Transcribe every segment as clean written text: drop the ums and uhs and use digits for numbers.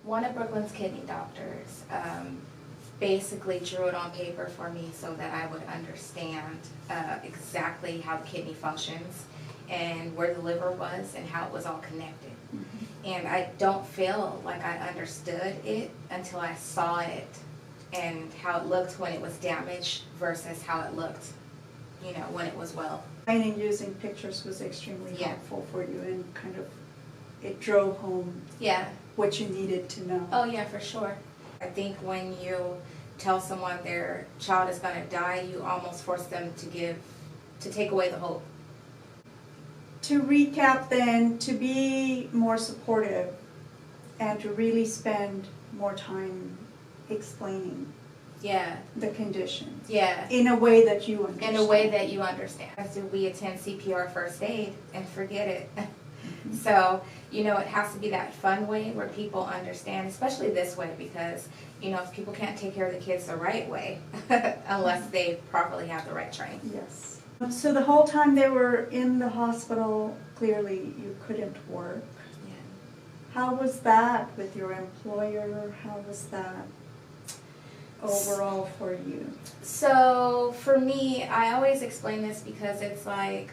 One of Brooklyn's kidney doctors basically drew it on paper for me so that I would understand exactly how the kidney functions and where the liver was and how it was all connected. And I don't feel like I understood it until I saw it and how it looked when it was damaged versus how it looked, you know, when it was well. Training using pictures was extremely helpful for you, and kind of it drove home what you needed to know. Oh yeah, for sure. I think when you tell someone their child is going to die, you almost force them to take away the hope. To recap then, to be more supportive and to really spend more time explaining the condition. In a way that you understand. In a way that you understand. So we attend CPR first aid and forget it. So, you know, it has to be that fun way where people understand, especially this way, because, you know, if people can't take care of the kids the right way, unless they properly have the right training. Yes. So the whole time they were in the hospital, clearly you couldn't work. How was that with your employer? How was that overall for you? So for me, I always explain this because it's like,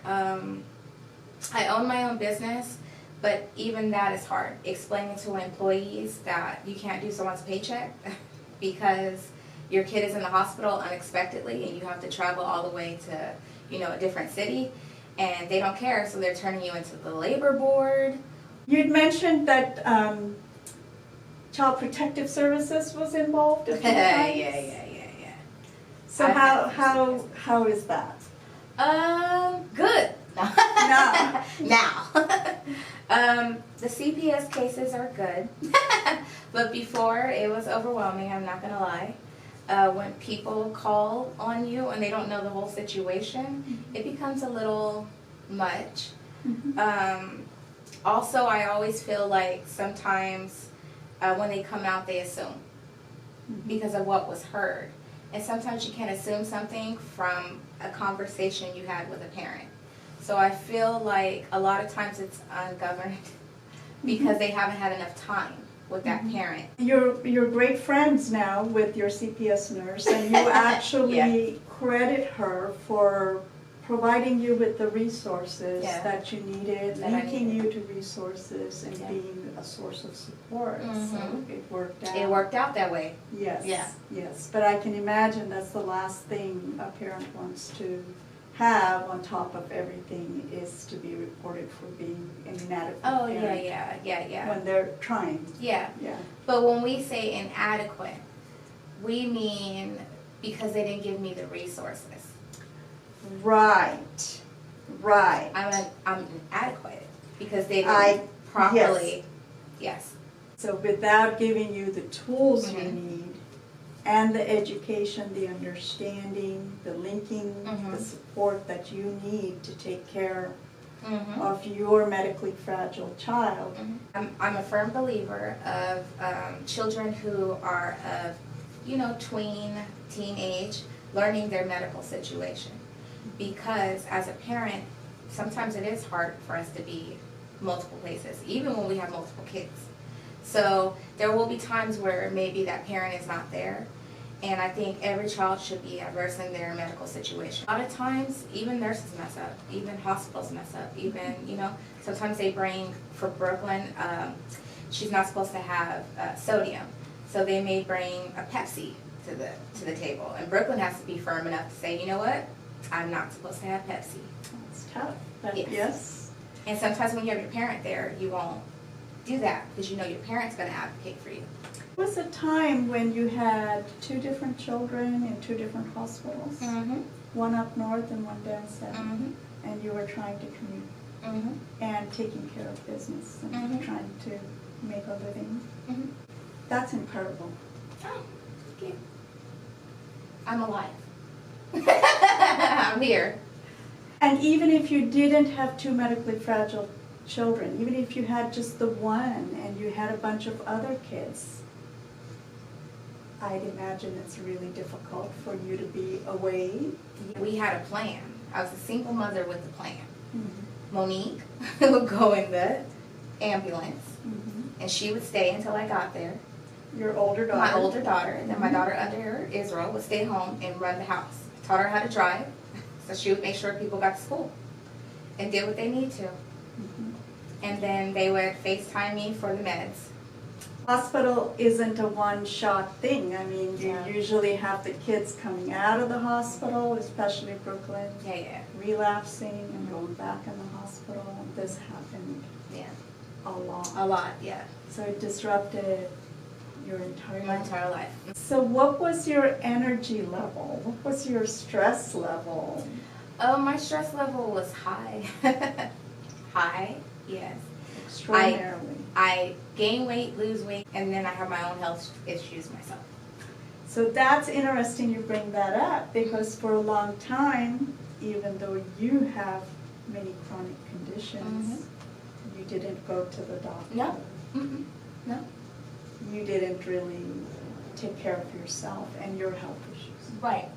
I own my own business, but even that is hard. Explaining to employees that you can't do someone's paycheck because your kid is in the hospital unexpectedly and you have to travel all the way to, you know, a different city, and they don't care, so they're turning you into the labor board. You'd mentioned that Child Protective Services was involved a few times. Yeah. So how is that? Good. No. Now. The CPS cases are good, but before it was overwhelming, I'm not gonna lie. When people call on you and they don't know the whole situation, it becomes a little much. Also, I always feel like sometimes when they come out, they assume because of what was heard. And sometimes you can't assume something from a conversation you had with a parent. So I feel like a lot of times it's ungoverned because they haven't had enough time with that parent. You're great friends now with your CPS nurse, and you actually credit her for providing you with the resources that you needed, linking you to resources, and being a source of support. So it worked out. It worked out that way. Yes. Yes. But I can imagine that's the last thing a parent wants to have on top of everything, is to be reported for being an inadequate parent. Yeah. When they're trying. Yeah. But when we say inadequate, we mean because they didn't give me the resources. Right. I'm inadequate because they didn't properly. Yes. So without giving you the tools you need, and the education, the understanding, the linking, the support that you need to take care of your medically fragile child. I'm a firm believer of children who are of, you know, teenage, learning their medical situation. Because as a parent, sometimes it is hard for us to be multiple places, even when we have multiple kids. So there will be times where maybe that parent is not there, and I think every child should be versed in their medical situation. A lot of times, even nurses mess up, even hospitals mess up, even, you know, sometimes they bring, for Brooklyn, she's not supposed to have sodium, so they may bring a Pepsi to the table, and Brooklyn has to be firm enough to say, you know what, I'm not supposed to have Pepsi. It's tough. Yes. And sometimes when you have your parent there, you won't do that because you know your parent's going to advocate for you. There was a time when you had 2 different children in 2 different hospitals, one up north and one down south, and you were trying to commute and taking care of business and trying to make a living. That's incredible. Oh, thank you. I'm alive. I'm here. And even if you didn't have 2 medically fragile children, even if you had just the one and you had a bunch of other kids, I'd imagine it's really difficult for you to be away. We had a plan. I was a single mother with a plan. Monique would go in the ambulance and she would stay until I got there. Your older daughter? My older daughter, and then my daughter under her, Israel, would stay home and run the house. I taught her how to drive, so she would make sure people got to school and did what they need to. And then they would FaceTime me for the meds. Hospital isn't a one-shot thing. I mean, you Yeah. usually have the kids coming out of the hospital, especially Brooklyn, Yeah. relapsing and going back in the hospital. This happened Yeah. a lot. A lot, yeah. So it disrupted your entire My life. entire life. So what was your energy level? What was your stress level? Oh, my stress level was high. High, yes. Extraordinarily. I gain weight, lose weight, and then I have my own health issues myself. So that's interesting you bring that up, because for a long time, even though you have many chronic conditions, you didn't go to the doctor. No. Mm-mm. No. You didn't really take care of yourself and your health issues Right.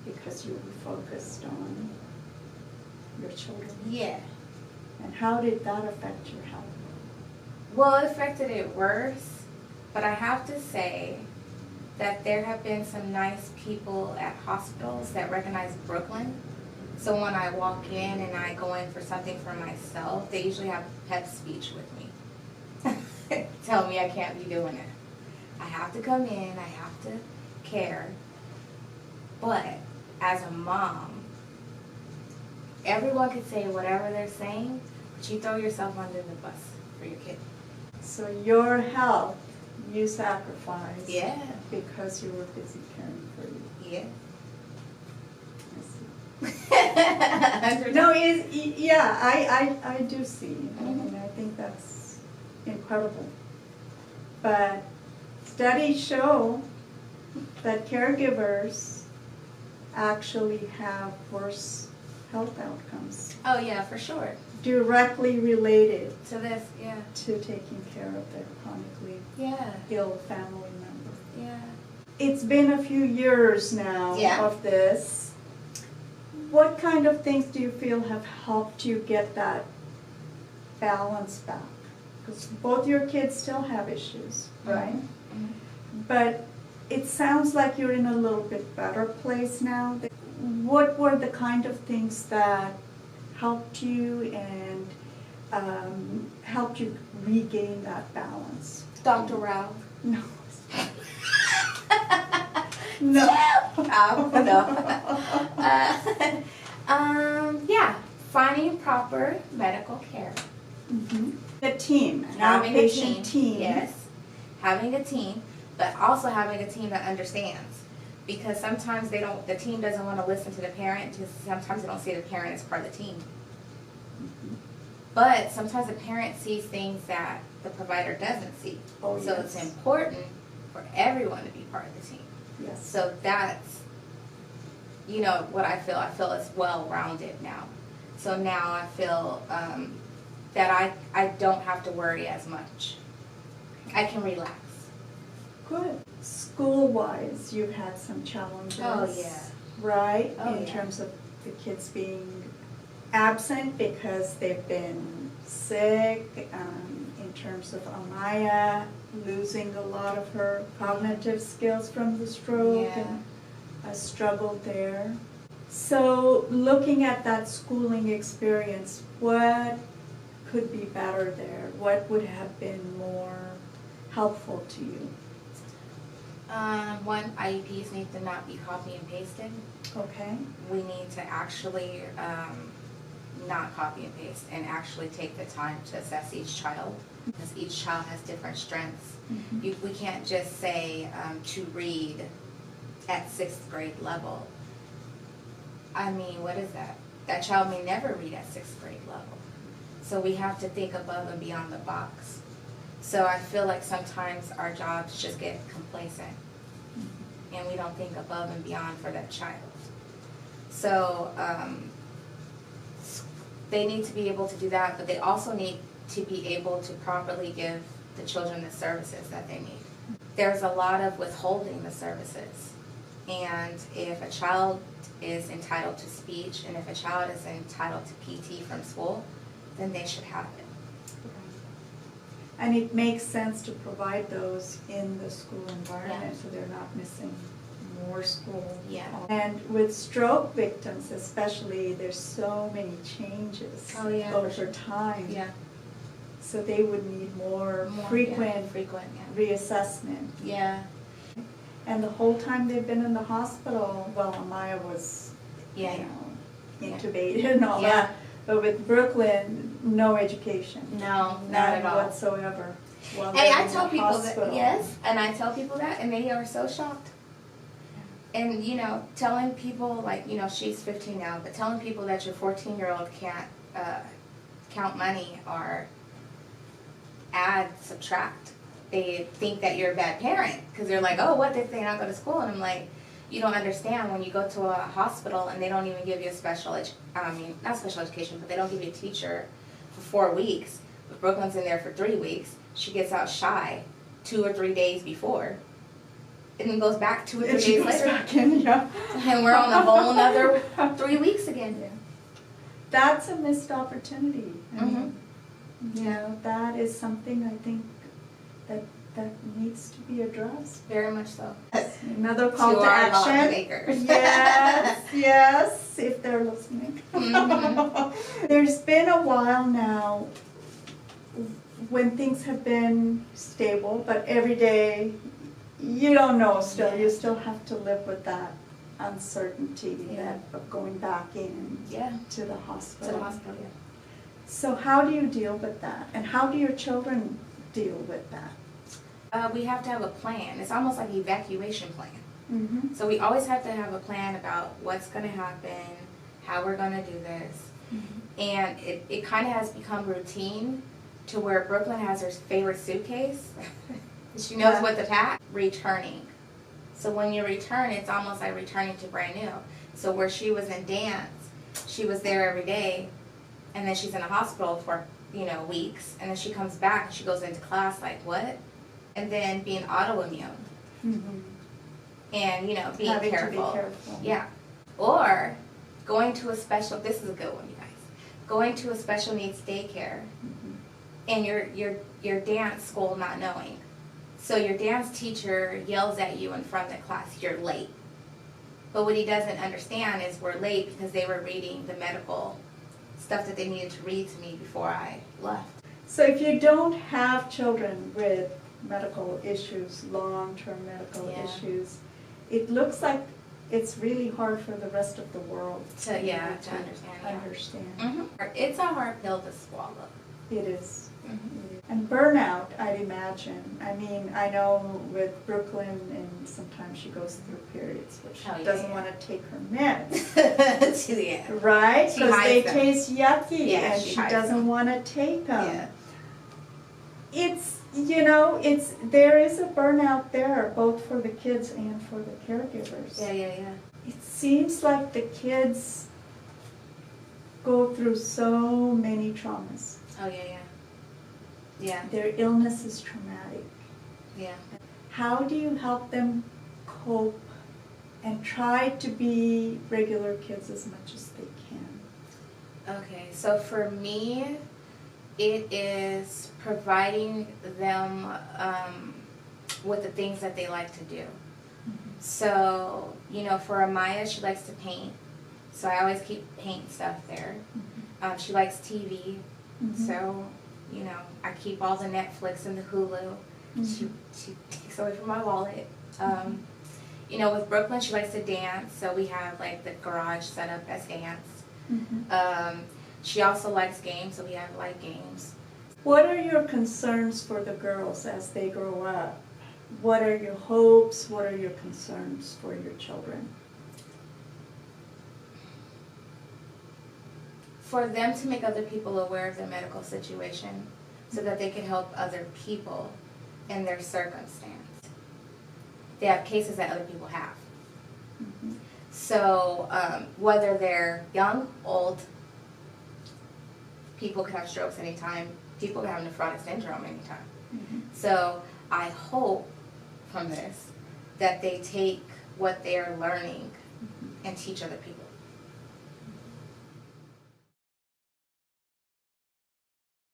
because you were focused on your children. Yeah. And how did that affect your health? Well, it affected it worse, but I have to say that there have been some nice people at hospitals that recognize Brooklyn. So when I walk in and I go in for something for myself, they usually have pep speech with me. Tell me I can't be doing it. I have to come in, I have to care. But as a mom, everyone could say whatever they're saying, but you throw yourself under the bus for your kid. So your health, you sacrificed Yeah. because you were busy caring for you. Yeah. I see. No, yeah, I do see. I mean, I think that's incredible. But studies show that caregivers actually have worse health outcomes, Oh yeah, for sure. directly related So this, yeah. to taking care of their chronically Yeah. ill family member. Yeah. It's been a few years now Yeah. of this. What kind of things do you feel have helped you get that balance back? Because both your kids still have issues, right? But it sounds like you're in a little bit better place now. What were the kind of things that helped you and helped you regain that balance? Dr. Ralph. No. No. Yeah, finding proper medical care. Mhm. A team, an Having a outpatient team. Yes, having a team, but also having a team that understands. Because sometimes the team doesn't want to listen to the parent, because sometimes they don't see the parent as part of the team. But sometimes the parent sees things that the provider doesn't see. Oh, So yes. it's important for everyone to be part of the team. Yes. So that's, what I feel. I feel it's well-rounded now. So now I feel that I don't have to worry as much. I can relax. Good. School-wise, you've had some challenges. Oh, yeah. Right? Oh, In yeah. terms of the kids being absent because they've been sick, in terms of Amaya losing a lot of her cognitive skills from the stroke Yeah. and a struggle there. So looking at that schooling experience, what could be better there? What would have been more helpful to you? One, IEPs need to not be copy and pasted. Okay. We need to actually not copy and paste and actually take the time to assess each child, because each child has different strengths. Mhm. We can't just say to read at 6th grade level. I mean, what is that? That child may never read at 6th grade level. So we have to think above and beyond the box. So I feel like sometimes our jobs just get complacent and we don't think above and beyond for that child. So they need to be able to do that, but they also need to be able to properly give the children the services that they need. There's a lot of withholding the services. And if a child is entitled to speech and if a child is entitled to PT from school, then they should have it. And it makes sense to provide those in the school environment, so they're not missing more school. Yeah. And with stroke victims especially, there's so many changes over time. Yeah. So they would need more frequent reassessment. Yeah. And the whole time they've been in the hospital, well, Amaya was, you know, intubated and all that. But with Brooklyn, no education. No, not at all whatsoever. Hey, I tell people that, yes, and I tell people that, and they are so shocked. And, you know, telling people, like, you know, she's 15 now, but telling people that your 14-year-old can't count money or add, subtract. They think that you're a bad parent because they're like, oh, what, they not go to school? And I'm like, you don't understand when you go to a hospital and they don't even give you a special, not special education, but they don't give you a teacher for 4 weeks. But Brooklyn's in there for 3 weeks. She gets out shy 2 or 3 days before. And then goes back 2 or 3 days later. Back in, And we're on a whole another 3 weeks again. Yeah. That's a missed opportunity. I mean, Yeah. you know, that is something I think that needs to be addressed. Very much so. Another call to action. Yes, if they're listening. There's been a while now when things have been stable, but every day you don't know still. You still have to live with that uncertainty of going back in to the hospital. So how do you deal with that? And how do your children deal with that? We have to have a plan. It's almost like an evacuation plan. Mm-hmm. So we always have to have a plan about what's going to happen, how we're going to do this. Mm-hmm. And it kind of has become routine to where Brooklyn has her favorite suitcase. She knows what to pack. Returning. So when you return, it's almost like returning to brand new. So where she was in dance, she was there every day, and then she's in a hospital for, you know, weeks, and then she comes back and she goes into class like, what? And then being autoimmune. Mm-hmm. And, you know, being careful. To be careful. Yeah. Or going to a special, this is a good one, you guys. Going to a special needs daycare, and your dance school not knowing. So your dance teacher yells at you in front of the class, you're late. But what he doesn't understand is we're late because they were reading the medical stuff that they needed to read to me before I left. So if you don't have children with medical issues, long-term medical issues, it looks like it's really hard for the rest of the world to understand. Mm-hmm. It's a hard pill to swallow. It is. Mm-hmm. And burnout, I'd imagine. I mean, I know with Brooklyn, and sometimes she goes through periods where she doesn't want to take her meds. Right? Because they taste yucky, and she doesn't want to take them. Yeah. It's, you know, there is a burnout there, both for the kids and for the caregivers. Yeah. It seems like the kids go through so many traumas. Oh, yeah. Yeah. Their illness is traumatic. Yeah. How do you help them cope and try to be regular kids as much as they can? Okay, so for me, it is providing them with the things that they like to do. Mm-hmm. So, you know, for Amaya, she likes to paint. So I always keep paint stuff there. Mm-hmm. She likes TV. Mm-hmm. So, you know, I keep all the Netflix and the Hulu. Mm-hmm. She takes away from my wallet. You know, with Brooklyn, she likes to dance. So we have like the garage set up as dance. Mm-hmm. She also likes games, so we have like games. What are your concerns for the girls as they grow up? What are your hopes? What are your concerns for your children? For them to make other people aware of their medical situation so that they can help other people in their circumstance. They have cases that other people have. Mm-hmm. So whether they're young, old, people could have strokes anytime. People could have nephrotic syndrome anytime. Mm-hmm. So I hope from this that they take what they're learning and teach other people.